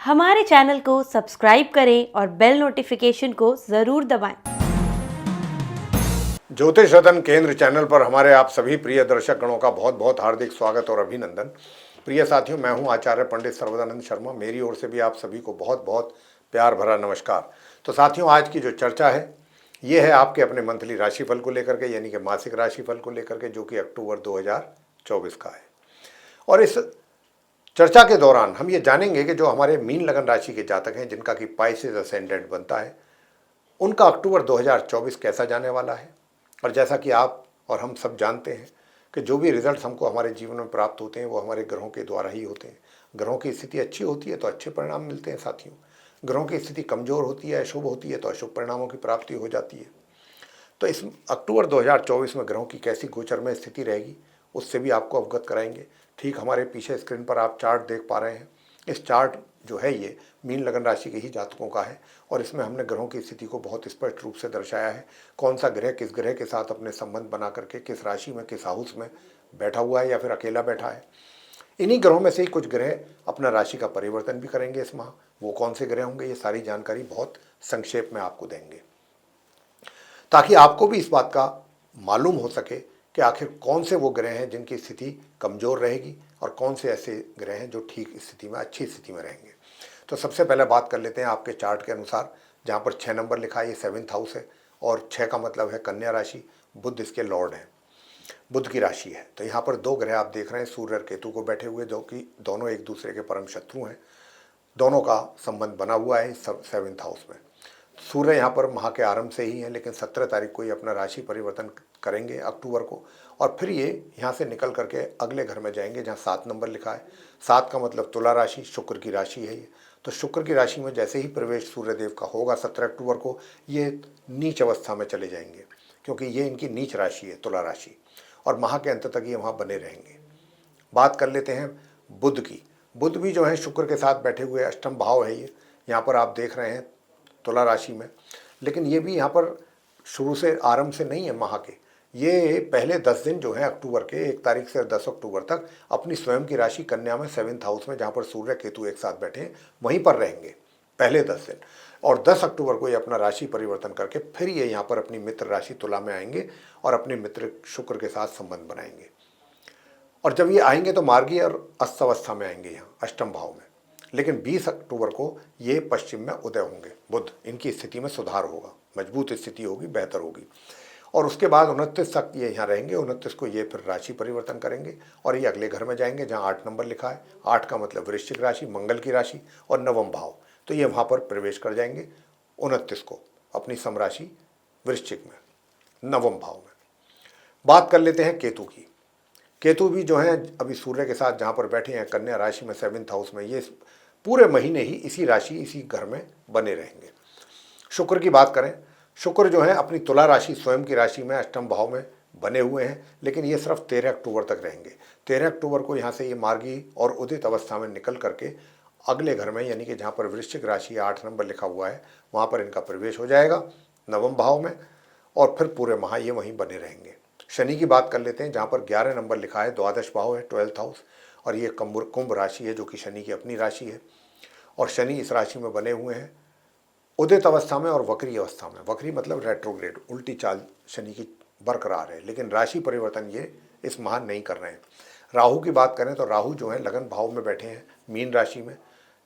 हमारे चैनल को सब्सक्राइब करें और बेल नोटिफिकेशन को ज़रूर दबाएं। ज्योतिष रतन केंद्र चैनल पर हमारे आप सभी प्रिय दर्शक गणों का बहुत बहुत हार्दिक स्वागत और अभिनंदन। प्रिय साथियों, मैं हूं आचार्य पंडित सर्वदानंद शर्मा। मेरी ओर से भी आप सभी को बहुत बहुत प्यार भरा नमस्कार। तो साथियों, आज की जो चर्चा है ये है आपके अपने मंथली राशिफल को लेकर के, यानी कि मासिक राशिफल को लेकर के, जो कि अक्टूबर 2024 का है। और इस चर्चा के दौरान हम ये जानेंगे कि जो हमारे मीन लगन राशि के जातक हैं, जिनका कि पाइसेस असेंडेंट बनता है, उनका अक्टूबर 2024 कैसा जाने वाला है। और जैसा कि आप और हम सब जानते हैं कि जो भी रिजल्ट्स हमको हमारे जीवन में प्राप्त होते हैं वो हमारे ग्रहों के द्वारा ही होते हैं। ग्रहों की स्थिति अच्छी होती है तो अच्छे परिणाम मिलते हैं साथियों। ग्रहों की स्थिति कमज़ोर होती है, अशुभ होती है, तो अशुभ परिणामों की प्राप्ति हो जाती है। तो इस अक्टूबर 2024 में ग्रहों की कैसी गोचर में स्थिति रहेगी उससे भी आपको अवगत कराएंगे। ठीक हमारे पीछे स्क्रीन पर आप चार्ट देख पा रहे हैं। इस चार्ट जो है ये मीन लगन राशि के ही जातकों का है और इसमें हमने ग्रहों की स्थिति को बहुत स्पष्ट रूप से दर्शाया है। कौन सा ग्रह किस ग्रह के साथ अपने संबंध बना करके किस राशि में, किस हाउस में बैठा हुआ है या फिर अकेला बैठा है। इन्हीं ग्रहों में से ही कुछ ग्रह अपना राशि का परिवर्तन भी करेंगे इस माह। वो कौन से ग्रह होंगे, ये सारी जानकारी बहुत संक्षेप में आपको देंगे, ताकि आपको भी इस बात का मालूम हो सके कि आखिर कौन से वो ग्रह हैं जिनकी स्थिति कमज़ोर रहेगी और कौन से ऐसे ग्रह हैं जो ठीक स्थिति में, अच्छी स्थिति में रहेंगे। तो सबसे पहले बात कर लेते हैं आपके चार्ट के अनुसार, जहाँ पर 6 नंबर लिखा है, ये 7th हाउस है और 6 का मतलब है कन्या राशि। बुध इसके लॉर्ड हैं, बुध की राशि है। तो यहाँ पर दो ग्रह आप देख रहे हैं सूर्य और केतु को बैठे हुए, जो कि दोनों एक दूसरे के परम शत्रु हैं। दोनों का संबंध बना हुआ है सब 7th हाउस में। सूर्य यहाँ पर माह के आरंभ से ही है, लेकिन 17 तारीख को ये अपना राशि परिवर्तन करेंगे अक्टूबर को, और फिर ये यहाँ से निकल करके अगले घर में जाएंगे जहाँ 7 नंबर लिखा है। 7 का मतलब तुला राशि, शुक्र की राशि है ये। तो शुक्र की राशि में जैसे ही प्रवेश सूर्यदेव का होगा 17 अक्टूबर को, ये नीच अवस्था में चले जाएंगे, क्योंकि ये इनकी नीच राशि है तुला राशि, और माह के अंत तक ये वहाँ बने रहेंगे। बात कर लेते हैं बुध की। बुध भी जो है शुक्र के साथ बैठे हुए अष्टम भाव है ये, यहाँ पर आप देख रहे हैं तुला राशि में। लेकिन ये भी यहाँ पर शुरू से, आरंभ से नहीं है माह के। ये पहले 10 दिन जो है अक्टूबर के 1 तारीख से 10 अक्टूबर तक अपनी स्वयं की राशि कन्या में 7th हाउस में, जहाँ पर सूर्य केतु एक साथ बैठे हैं, वहीं पर रहेंगे पहले 10 दिन। और 10 अक्टूबर को ये अपना राशि परिवर्तन करके फिर ये यहाँ पर अपनी मित्र राशि तुला में आएंगे और अपने मित्र शुक्र के साथ संबंध बनाएंगे। और जब ये आएंगे तो मार्गी और अस्त अवस्था में आएंगे यहाँ अष्टम भाव में। लेकिन 20 अक्टूबर को ये पश्चिम में उदय होंगे बुध, इनकी स्थिति में सुधार होगा, मजबूत स्थिति होगी, बेहतर होगी। और उसके बाद 29 तक ये यहाँ रहेंगे। 29 को ये फिर राशि परिवर्तन करेंगे और ये अगले घर में जाएंगे जहाँ 8 नंबर लिखा है। 8 का मतलब वृश्चिक राशि, मंगल की राशि और नवम भाव। तो ये वहाँ पर प्रवेश कर जाएंगे 29 को अपनी समराशि वृश्चिक में, नवम भाव में। बात कर लेते हैं केतु की। केतु भी जो है अभी सूर्य के साथ जहाँ पर बैठे हैं कन्या राशि में 7th हाउस में, ये पूरे महीने ही इसी राशि, इसी घर में बने रहेंगे। शुक्र की बात करें, शुक्र जो है अपनी तुला राशि, स्वयं की राशि में अष्टम भाव में बने हुए हैं, लेकिन ये सिर्फ 13 अक्टूबर तक रहेंगे। 13 अक्टूबर को यहाँ से ये मार्गी और उदित अवस्था में निकल करके अगले घर में, यानी कि जहाँ पर वृश्चिक राशि 8 नंबर लिखा हुआ है, वहाँ पर इनका प्रवेश हो जाएगा नवम भाव में, और फिर पूरे माह ये वहीं बने रहेंगे। शनि की बात कर लेते हैं, जहाँ पर 11 नंबर लिखा है, द्वादश भाव है, 12th हाउस, और ये कुंभ राशि है जो कि शनि की अपनी राशि है। और शनि इस राशि में बने हुए हैं उदित अवस्था में और वक्री अवस्था में। वक्री मतलब रेट्रोग्रेड, उल्टी चाल शनि की बरकरार है, लेकिन राशि परिवर्तन ये इस माह नहीं कर रहे हैं। राहु की बात करें तो राहु जो है लगन भाव में बैठे हैं मीन राशि में,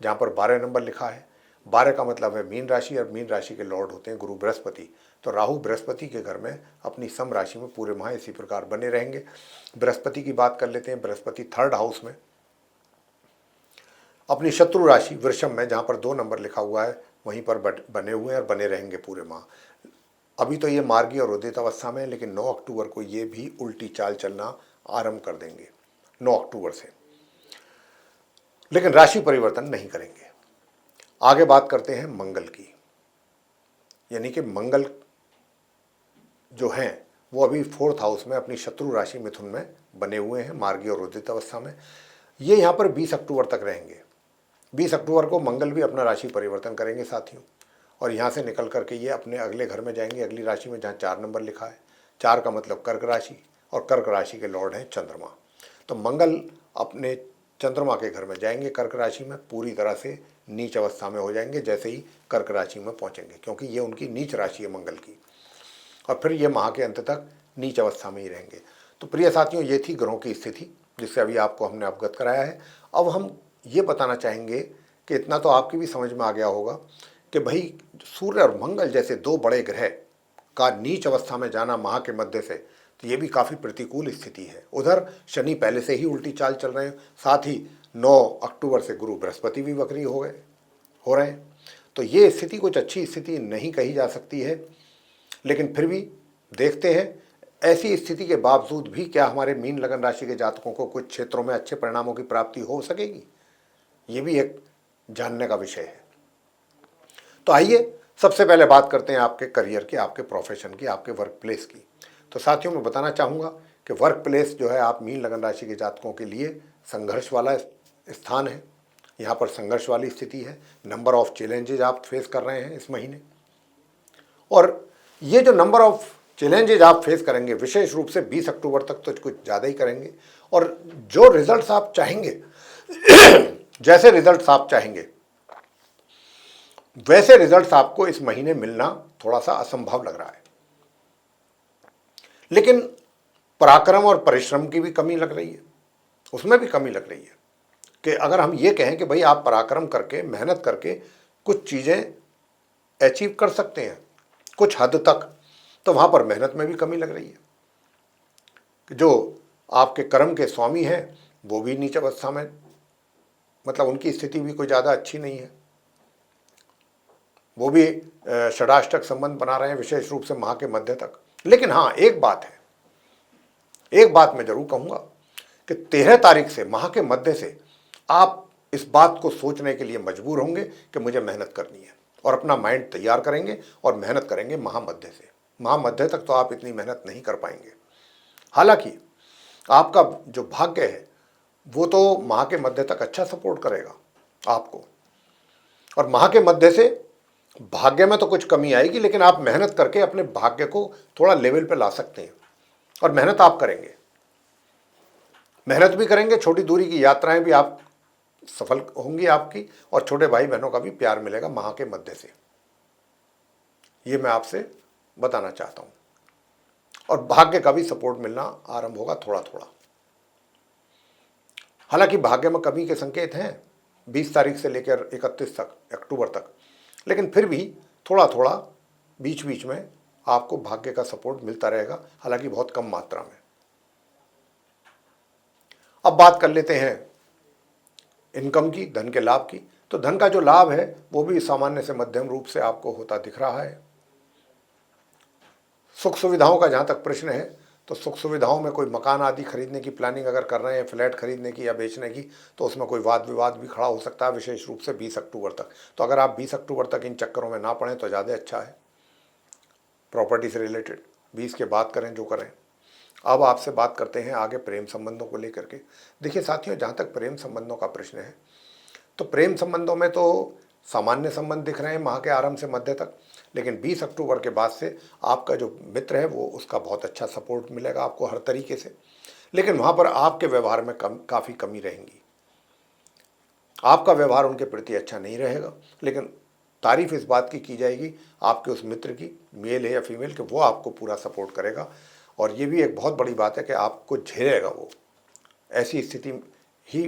जहाँ पर 12 नंबर लिखा है। 12 का मतलब है मीन राशि, और मीन राशि के लॉर्ड होते हैं गुरु बृहस्पति। तो राहु बृहस्पति के घर में अपनी सम राशि में पूरे माह इसी प्रकार बने रहेंगे। बृहस्पति की बात कर लेते हैं। बृहस्पति 3rd हाउस में अपनी शत्रु राशि वृषभ में, जहाँ पर 2 नंबर लिखा हुआ है, वहीं पर बने हुए हैं और बने रहेंगे पूरे माह। अभी तो ये मार्गी और उदित अवस्था में है, लेकिन 9 अक्टूबर को ये भी उल्टी चाल चलना आरंभ कर देंगे, 9 अक्टूबर से, लेकिन राशि परिवर्तन नहीं करेंगे। आगे बात करते हैं मंगल की। यानी कि मंगल जो हैं वो अभी 4th हाउस में अपनी शत्रु राशि मिथुन में बने हुए हैं, मार्गी और उदित अवस्था में। ये यहाँ पर 20 अक्टूबर तक रहेंगे। 20 अक्टूबर को मंगल भी अपना राशि परिवर्तन करेंगे साथियों, और यहाँ से निकल करके ये अपने अगले घर में जाएंगे, अगली राशि में, जहाँ 4 नंबर लिखा है। 4 का मतलब कर्क राशि, और कर्क राशि के लॉर्ड हैं चंद्रमा। तो मंगल अपने चंद्रमा के घर में जाएंगे कर्क राशि में, पूरी तरह से नीच अवस्था में हो जाएंगे जैसे ही कर्क राशि में पहुंचेंगे, क्योंकि ये उनकी नीच राशि है मंगल की, और फिर ये माह के अंत तक नीच अवस्था में ही रहेंगे। तो प्रिय साथियों, ये थी ग्रहों की स्थिति जिससे अभी आपको हमने अवगत कराया है। अब हम ये बताना चाहेंगे कि इतना तो आपकी भी समझ में आ गया होगा कि भाई सूर्य और मंगल जैसे दो बड़े ग्रह का नीच अवस्था में जाना माह के मध्य से, तो ये भी काफ़ी प्रतिकूल स्थिति है। उधर शनि पहले से ही उल्टी चाल चल रहे हैं, साथ ही 9 अक्टूबर से गुरु बृहस्पति भी वक्री हो रहे हैं। तो ये स्थिति कुछ अच्छी स्थिति नहीं कही जा सकती है, लेकिन फिर भी देखते हैं ऐसी स्थिति के बावजूद भी क्या हमारे मीन लगन राशि के जातकों को कुछ क्षेत्रों में अच्छे परिणामों की प्राप्ति हो सकेगी। ये भी एक जानने का विषय है। तो आइए सबसे पहले बात करते हैं आपके करियर की, आपके प्रोफेशन की, आपके वर्क प्लेस की। तो साथियों, मैं बताना चाहूँगा कि वर्क प्लेस जो है आप मीन लगन राशि के जातकों के लिए संघर्ष वाला स्थान है। यहाँ पर संघर्ष वाली स्थिति है। नंबर ऑफ चैलेंजेज आप फेस कर रहे हैं इस महीने, और ये जो नंबर ऑफ चैलेंजेज आप फेस करेंगे विशेष रूप से 20 अक्टूबर तक तो कुछ ज़्यादा ही करेंगे, और जो रिजल्ट्स आप चाहेंगे जैसे रिजल्ट्स आप चाहेंगे वैसे रिजल्ट्स आपको इस महीने मिलना थोड़ा सा असंभव लग रहा है। लेकिन पराक्रम और परिश्रम की भी कमी लग रही है, उसमें भी कमी लग रही है कि अगर हम ये कहें कि भाई आप पराक्रम करके मेहनत करके कुछ चीज़ें अचीव कर सकते हैं कुछ हद तक, तो वहाँ पर मेहनत में भी कमी लग रही है कि जो आपके कर्म के स्वामी हैं वो भी नीच अवस्था में, मतलब उनकी स्थिति भी कोई ज़्यादा अच्छी नहीं है। वो भी षडाष्टक संबंध बना रहे हैं विशेष रूप से माह के मध्य तक। लेकिन हाँ, एक बात है, एक बात मैं जरूर कहूँगा कि 13 तारीख से माह के मध्य से आप इस बात को सोचने के लिए मजबूर होंगे कि मुझे मेहनत करनी है, और अपना माइंड तैयार करेंगे और मेहनत करेंगे माह मध्य से। माह मध्य तक तो आप इतनी मेहनत नहीं कर पाएंगे। हालांकि आपका जो भाग्य है वो तो माह के मध्य तक अच्छा सपोर्ट करेगा आपको, और माह के मध्य से भाग्य में तो कुछ कमी आएगी, लेकिन आप मेहनत करके अपने भाग्य को थोड़ा लेवल पे ला सकते हैं। और मेहनत आप करेंगे, मेहनत भी करेंगे, छोटी दूरी की यात्राएं भी आप सफल होंगी आपकी, और छोटे भाई बहनों का भी प्यार मिलेगा माह के मध्य से। ये मैं आपसे बताना चाहता हूं, और भाग्य का भी सपोर्ट मिलना आरंभ होगा थोड़ा थोड़ा। हालांकि भाग्य में कमी के संकेत हैं 20 तारीख से लेकर 31 तक अक्टूबर तक, लेकिन फिर भी थोड़ा थोड़ा बीच बीच में आपको भाग्य का सपोर्ट मिलता रहेगा, हालांकि बहुत कम मात्रा में। अब बात कर लेते हैं इनकम की, धन के लाभ की। तो धन का जो लाभ है वो भी सामान्य से मध्यम रूप से आपको होता दिख रहा है। सुख सुविधाओं का जहाँ तक प्रश्न है, तो सुख सुविधाओं में कोई मकान आदि खरीदने की प्लानिंग अगर कर रहे हैं, फ्लैट खरीदने की या बेचने की, तो उसमें कोई वाद विवाद भी खड़ा हो सकता है विशेष रूप से 20 अक्टूबर तक। तो अगर आप 20 अक्टूबर तक इन चक्करों में ना पड़ें तो ज़्यादा अच्छा है। प्रॉपर्टी से रिलेटेड 20 के बाद करें जो करें। अब आपसे बात करते हैं आगे प्रेम संबंधों को लेकर के। देखिए साथियों, जहाँ तक प्रेम संबंधों का प्रश्न है, तो प्रेम संबंधों में तो सामान्य संबंध दिख रहे हैं माह के आरंभ से मध्य तक, लेकिन 20 अक्टूबर के बाद से आपका जो मित्र है वो उसका बहुत अच्छा सपोर्ट मिलेगा आपको हर तरीके से। लेकिन वहाँ पर आपके व्यवहार में काफ़ी कमी रहेंगी। आपका व्यवहार उनके प्रति अच्छा नहीं रहेगा, लेकिन तारीफ इस बात की जाएगी आपके उस मित्र की, मेल है या फीमेल, कि वो आपको पूरा सपोर्ट करेगा। और ये भी एक बहुत बड़ी बात है कि आपको झेलेगा वो। ऐसी स्थिति ही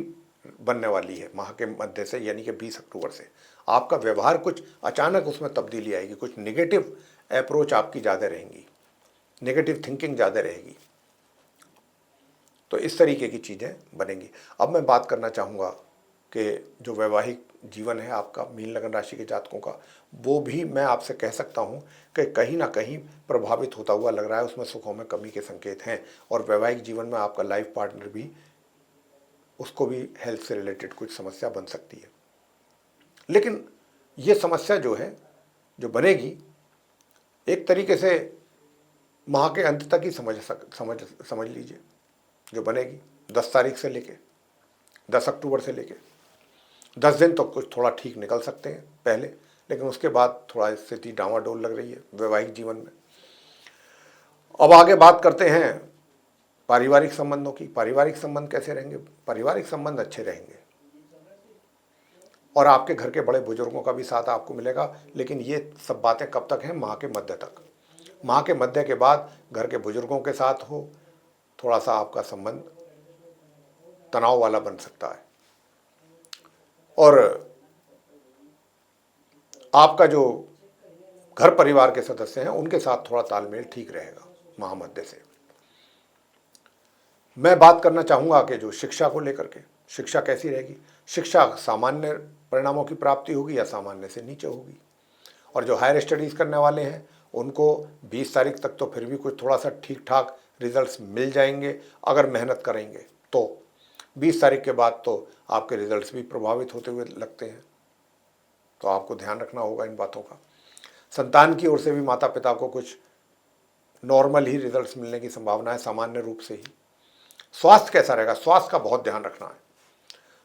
बनने वाली है माह के मध्य से, यानी कि 20 अक्टूबर से। आपका व्यवहार कुछ अचानक उसमें तब्दीली आएगी, कुछ नेगेटिव अप्रोच आपकी ज़्यादा रहेंगी, नेगेटिव थिंकिंग ज़्यादा रहेगी। तो इस तरीके की चीज़ें बनेंगी। अब मैं बात करना चाहूँगा कि जो वैवाहिक जीवन है आपका मीन लगन राशि के जातकों का, वो भी मैं आपसे कह सकता हूँ कि कहीं ना कहीं प्रभावित होता हुआ लग रहा है। उसमें सुखों में कमी के संकेत हैं, और वैवाहिक जीवन में आपका लाइफ पार्टनर भी, उसको भी हेल्थ से रिलेटेड कुछ समस्या बन सकती है। लेकिन ये समस्या जो है, जो बनेगी, एक तरीके से माह के अंत तक ही समझ लीजिए जो बनेगी। 10 तारीख से लेके 10 अक्टूबर से लेके 10 दिन तो कुछ थोड़ा ठीक निकल सकते हैं पहले, लेकिन उसके बाद थोड़ा स्थिति डामाडोल लग रही है वैवाहिक जीवन में। अब आगे बात करते हैं पारिवारिक संबंधों की। पारिवारिक संबंध कैसे रहेंगे? पारिवारिक संबंध अच्छे रहेंगे। और आपके घर के बड़े बुजुर्गों का भी साथ आपको मिलेगा। लेकिन ये सब बातें कब तक हैं? माह के मध्य तक। माह के मध्य के बाद घर के बुजुर्गों के साथ हो, थोड़ा सा आपका संबंध तनाव वाला बन सकता है और आपका जो घर परिवार के सदस्य हैं उनके साथ थोड़ा तालमेल ठीक रहेगा माह मध्य से। मैं बात करना चाहूँगा कि जो शिक्षा को लेकर के, शिक्षा कैसी रहेगी? शिक्षा सामान्य परिणामों की प्राप्ति होगी या सामान्य से नीचे होगी? और जो हायर स्टडीज़ करने वाले हैं उनको 20 तारीख तक तो फिर भी कुछ थोड़ा सा ठीक ठाक रिजल्ट्स मिल जाएंगे अगर मेहनत करेंगे तो। 20 तारीख के बाद तो आपके रिजल्ट्स भी प्रभावित होते हुए लगते हैं, तो आपको ध्यान रखना होगा इन बातों का। संतान की ओर से भी माता पिता को कुछ नॉर्मल ही रिजल्ट्स मिलने की संभावना है, सामान्य रूप से ही। स्वास्थ्य कैसा रहेगा? स्वास्थ्य का बहुत ध्यान रखना है।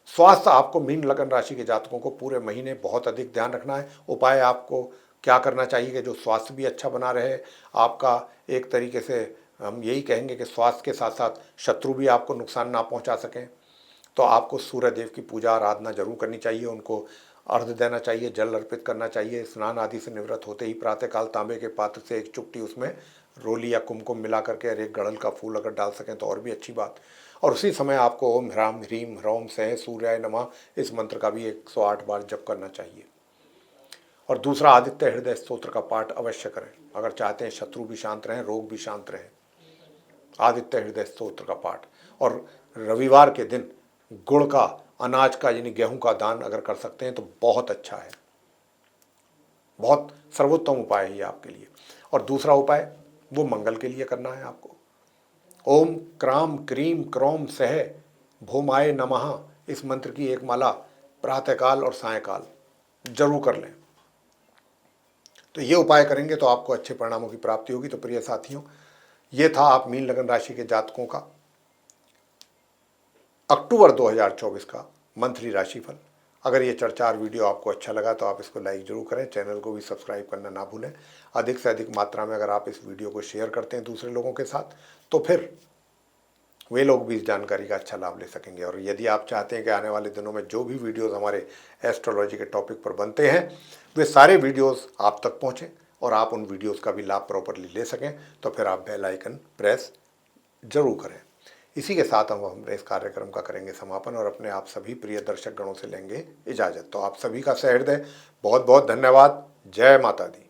स्वास्थ्य आपको मीन लगन राशि के जातकों को पूरे महीने बहुत अधिक ध्यान रखना है। उपाय आपको क्या करना चाहिए कि जो स्वास्थ्य भी अच्छा बना रहे, आपका एक तरीके से हम यही कहेंगे कि स्वास्थ्य के साथ साथ शत्रु भी आपको नुकसान ना पहुंचा सकें, तो आपको सूर्य देव की पूजा आराधना जरूर करनी चाहिए, उनको अर्घ्य देना चाहिए, जल अर्पित करना चाहिए। स्नान आदि से निवृत्त होते ही प्रातःकाल तांबे के पात्र से एक चुटकी उसमें रोली या कुमकुम मिला करके और एक गड़ल का फूल अगर डाल सकें तो और भी अच्छी बात। और उसी समय आपको ओम ह्राम ह्रीम ह्रौम सह सूर्याय नमः इस मंत्र का भी 108 बार जप करना चाहिए। और दूसरा, आदित्य हृदय स्तोत्र का पाठ अवश्य करें अगर चाहते हैं शत्रु भी शांत रहें, रोग भी शांत रहें। आदित्य हृदय स्तोत्र का पाठ। और रविवार के दिन गुड़ का, अनाज का यानी गेहूं का दान अगर कर सकते हैं तो बहुत अच्छा है, बहुत सर्वोत्तम उपाय है ये आपके लिए। और दूसरा उपाय वो मंगल के लिए करना है आपको। ओम क्राम क्रीम क्रोम सह भूमाय नमः इस मंत्र की एक माला प्रातःकाल और सायंकाल जरूर कर लें। तो ये उपाय करेंगे तो आपको अच्छे परिणामों की प्राप्ति होगी। तो प्रिय साथियों, ये था आप मीन लगन राशि के जातकों का अक्टूबर 2024 का मंथली राशिफल। अगर ये चर्चा और वीडियो आपको अच्छा लगा तो आप इसको लाइक जरूर करें, चैनल को भी सब्सक्राइब करना ना भूलें। अधिक से अधिक मात्रा में अगर आप इस वीडियो को शेयर करते हैं दूसरे लोगों के साथ तो फिर वे लोग भी इस जानकारी का अच्छा लाभ ले सकेंगे। और यदि आप चाहते हैं कि आने वाले दिनों में जो भी वीडियोस हमारे एस्ट्रोलॉजी के टॉपिक पर बनते हैं वे सारे वीडियोस आप तक पहुंचें और आप उन वीडियोस का भी लाभ प्रॉपरली ले सकें, तो फिर आप बेल आइकन प्रेस जरूर करें। इसी के साथ हम इस कार्यक्रम का करेंगे समापन और अपने आप सभी प्रिय दर्शक गणों से लेंगे इजाज़त। तो आप सभी का सहृदय बहुत बहुत धन्यवाद। जय माता दी।